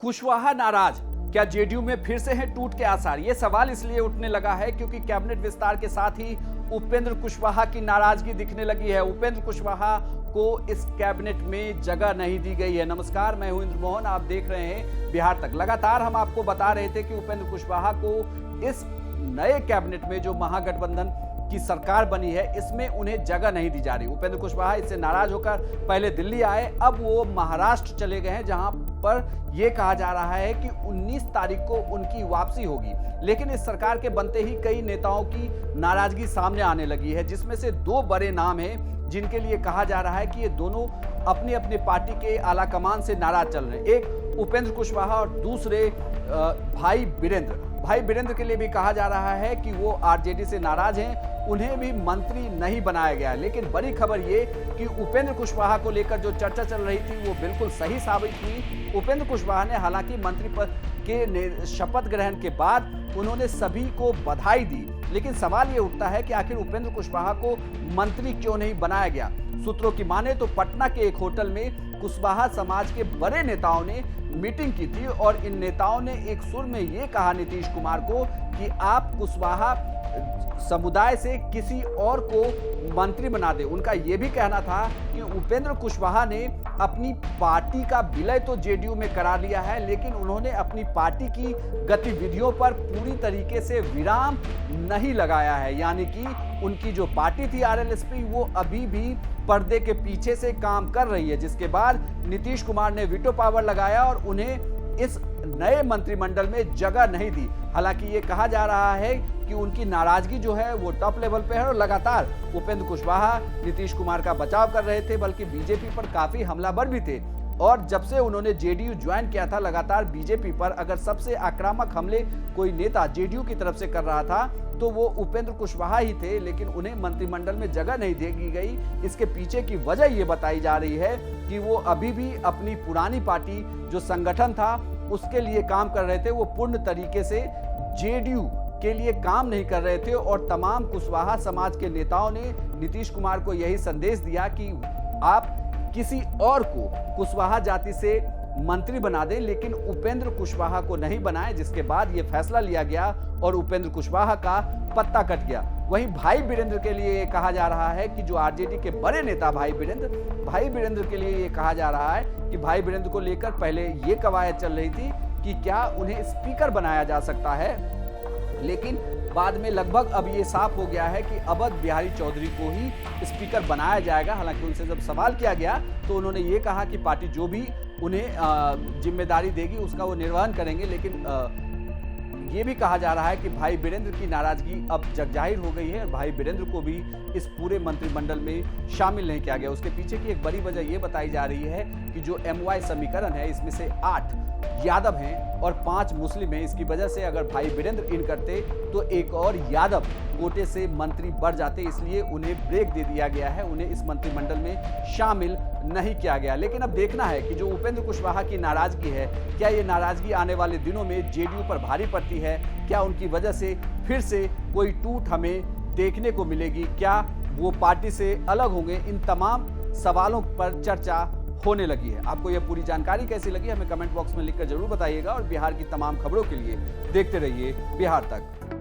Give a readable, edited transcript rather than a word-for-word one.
कुशवाहा नाराज, क्या जेडीयू में फिर से हैं टूट के आसार? ये सवाल इसलिए उठने लगा है क्योंकि कैबिनेट विस्तार के साथ ही उपेंद्र कुशवाहा की नाराजगी दिखने लगी है। उपेंद्र कुशवाहा को इस कैबिनेट में जगह नहीं दी गई है। नमस्कार, मैं हूं इंद्र मोहन, आप देख रहे हैं बिहार तक। लगातार हम आपको बता रहे थे कि उपेंद्र कुशवाहा को इस नए कैबिनेट में जो महागठबंधन की सरकार बनी है इसमें उन्हें जगह नहीं दी जा रही। उपेंद्र कुशवाहा इससे नाराज होकर पहले दिल्ली आए, अब वो महाराष्ट्र चले गए हैं, जहां पर यह कहा जा रहा है कि 19 तारीख को उनकी वापसी होगी। लेकिन इस सरकार के बनते ही कई नेताओं की नाराजगी सामने आने लगी है, जिसमें से दो बड़े नाम हैं जिनके लिए कहा जा रहा है कि ये दोनों अपनी अपनी पार्टी के आला कमान से नाराज चल रहे हैं। एक उपेंद्र कुशवाहा और दूसरे भाई वीरेंद्र के लिए भी कहा जा रहा है कि वो आरजेडी से नाराज हैं, उन्हें भी मंत्री नहीं बनाया गया। लेकिन बड़ी खबर ये कि उपेंद्र कुशवाहा को लेकर जो चर्चा चल रही थी वो बिल्कुल सही साबित हुई। उपेंद्र कुशवाहा ने हालांकि मंत्री पद के शपथ ग्रहण के बाद उन्होंने सभी को बधाई दी, लेकिन सवाल ये उठता है कि आखिर उपेंद्र कुशवाहा को मंत्री क्यों नहीं बनाया गया। सूत्रों की माने तो पटना के एक होटल में कुशवाहा समाज के बड़े नेताओं ने मीटिंग की थी और इन नेताओं ने एक सुर में ये कहा नीतीश कुमार को कि आप कुशवाहा समुदाय से किसी और को मंत्री बना दे। उनका यह भी कहना था कि उपेंद्र कुशवाहा ने अपनी पार्टी का विलय तो जेडीयू में करा लिया है, लेकिन उन्होंने अपनी पार्टी की गतिविधियों पर पूरी तरीके से विराम नहीं लगाया है। यानी कि उनकी जो पार्टी थी आरएलएसपी वो अभी भी पर्दे के पीछे से काम कर रही है, जिसके बाद नीतीश कुमार ने वीटो पावर लगाया और उन्हें इस नए मंत्रिमंडल में जगह नहीं दी। हालांकि ये कहा जा रहा है कि उनकी नाराजगी जो है वो टॉप लेवल पे है और लगातार उपेंद्र कुशवाहा नीतीश कुमार का बचाव कर रहे थे, बल्कि बीजेपी पर काफी हमलावर भी थे। और जब से उन्होंने जेडीयू ज्वाइन किया था, लगातार बीजेपी पर अगर सबसे आक्रामक हमले कोई नेता जेडीयू की तरफ से कर रहा था तो वो उपेंद्र कुशवाहा ही थे, लेकिन उन्हें मंत्रिमंडल में जगह नहीं दी गई। इसके पीछे की वजह ये बताई जा रही है कि वो अभी भी अपनी पुरानी पार्टी जो संगठन था उसके लिए काम कर रहे थे। वो पूर्ण तरीके से जेडीयू के लिए काम नहीं कर रहे थे और तमाम कुशवाहा समाज के नेताओं ने नीतीश कुमार को यही संदेश दिया कि आप किसी और को कुशवाहा जाति से मंत्री बना दें, लेकिन उपेंद्र कुशवाहा को नहीं बनाए, जिसके बाद यह फैसला लिया गया और उपेंद्र कुशवाहा का पत्ता कट गया। वहीं भाई वीरेंद्र के लिए कहा जा रहा है कि जो आरजेडी के बड़े नेता भाई वीरेंद्र के लिए ये कहा जा रहा है कि भाई वीरेंद्र को लेकर पहले ये कवायद चल रही थी कि क्या उन्हें स्पीकर बनाया जा सकता है, लेकिन बाद में लगभग अब ये साफ हो गया है कि अवध बिहारी चौधरी को ही स्पीकर बनाया जाएगा। हालांकि उनसे जब सवाल किया गया तो उन्होंने ये कहा कि पार्टी जो भी उन्हें जिम्मेदारी देगी उसका वो निर्वहन करेंगे। लेकिन ये भी कहा जा रहा है कि भाई वीरेंद्र की नाराजगी अब जगजाहिर हो गई है और भाई वीरेंद्र को भी इस पूरे मंत्रिमंडल में शामिल नहीं किया गया। उसके पीछे की एक बड़ी वजह ये बताई जा रही है कि जो एमवाई समीकरण है इसमें से 8 यादव हैं और 5 मुस्लिम हैं। इसकी वजह से अगर भाई वीरेंद्र इन करते तो एक और यादव कोटे से मंत्री बढ़ जाते, इसलिए उन्हें ब्रेक दे दिया गया है, उन्हें इस मंत्रिमंडल में शामिल नहीं किया गया। लेकिन अब देखना है कि जो उपेंद्र कुशवाहा की नाराजगी है, क्या ये नाराजगी आने वाले दिनों में जेडीयू पर भारी पड़ती है? क्या उनकी वजह से फिर से कोई टूट हमें देखने को मिलेगी? क्या वो पार्टी से अलग होंगे? इन तमाम सवालों पर चर्चा होने लगी है। आपको यह पूरी जानकारी कैसी लगी हमें कमेंट बॉक्स में लिखकर जरूर बताइएगा और बिहार की तमाम खबरों के लिए देखते रहिए बिहार तक।